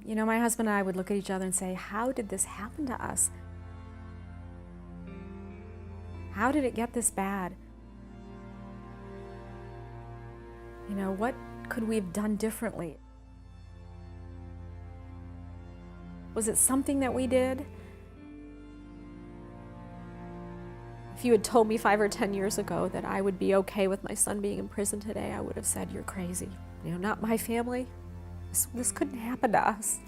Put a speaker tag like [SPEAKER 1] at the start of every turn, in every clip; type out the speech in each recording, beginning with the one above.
[SPEAKER 1] You know, my husband and I would look at each other and say, how did this happen to us? How did it get this bad? You know, what could we have done differently? Was it something that we did? If you had told me 5 or 10 years ago that I would be okay with my son being in prison today, I would have said, you're crazy. You know, not my family. This couldn't happen to us.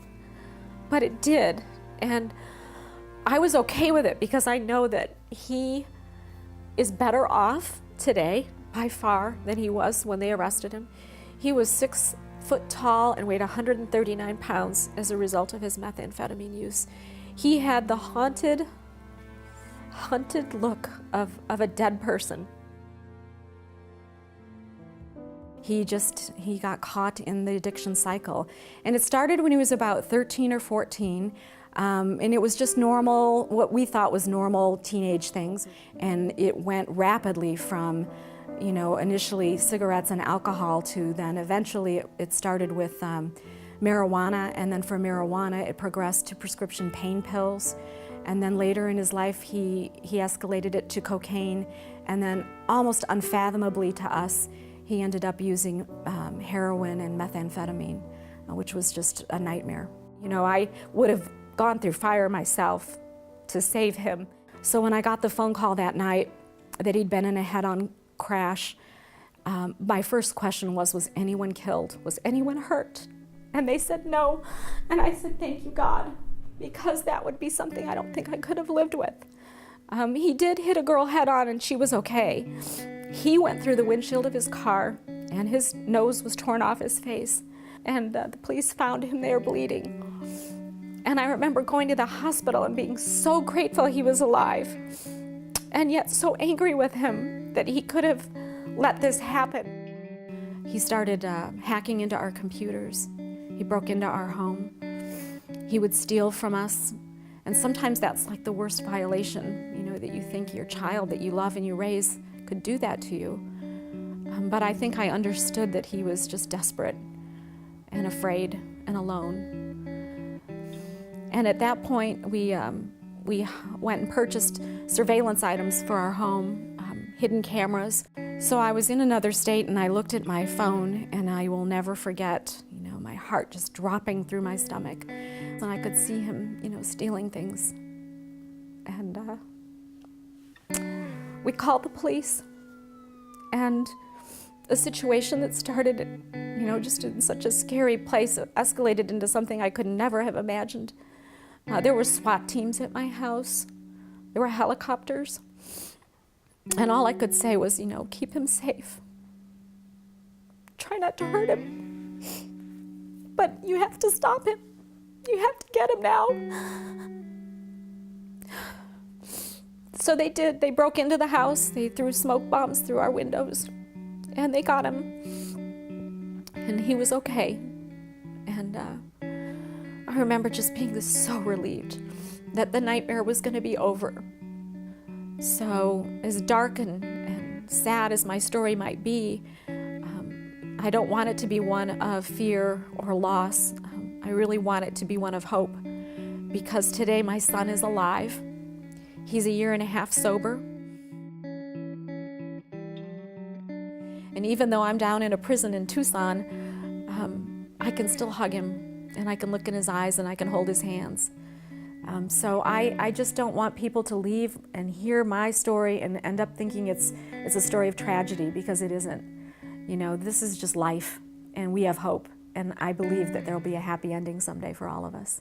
[SPEAKER 1] But it did. And I was okay with it because I know that he is better off today, by far, than he was when they arrested him. He was 6 foot tall and weighed 139 pounds as a result of his methamphetamine use. He had the haunted look of a dead person. He got caught in the addiction cycle. And it started when he was about 13 or 14. And it was just normal, what we thought was normal teenage things. And it went rapidly from, you know, initially cigarettes and alcohol to then eventually it started with marijuana. And then from marijuana, it progressed to prescription pain pills. And then later in his life, he escalated it to cocaine. And then almost unfathomably to us, he ended up using heroin and methamphetamine, which was just a nightmare. You know, I would have gone through fire myself to save him. So when I got the phone call that night that he'd been in a head-on crash, my first question was anyone killed? Was anyone hurt? And they said no. And I said, thank you, God, because that would be something I don't think I could have lived with. He did hit a girl head-on and she was okay. He went through the windshield of his car and his nose was torn off his face. And the police found him there bleeding. And I remember going to the hospital and being so grateful he was alive, and yet so angry with him that he could have let this happen. He started hacking into our computers. He broke into our home. He would steal from us. And sometimes that's like the worst violation, you know, that you think your child that you love and you raise could do that to you. But I think I understood that he was just desperate and afraid and alone. And at that point, we went and purchased surveillance items for our home, hidden cameras. So I was in another state and I looked at my phone and I will never forget, you know, my heart just dropping through my stomach. And I could see him, you know, stealing things. And we called the police, and a situation that started, you know, just in such a scary place escalated into something I could never have imagined. There were SWAT teams at my house. There were helicopters. And all I could say was, you know, keep him safe. Try not to hurt him. But you have to stop him. You have to get him now. So they did. They broke into the house. They threw smoke bombs through our windows. And they got him. And he was okay. And I remember just being so relieved that the nightmare was going to be over. So as dark and sad as my story might be, I don't want it to be one of fear or loss. I really want it to be one of hope, because today my son is alive. He's 1.5 years sober. And even though I'm down in a prison in Tucson, I can still hug him. And I can look in his eyes and I can hold his hands. So I just don't want people to leave and hear my story and end up thinking it's a story of tragedy, because it isn't. You know, this is just life, and we have hope. And I believe that there will be a happy ending someday for all of us.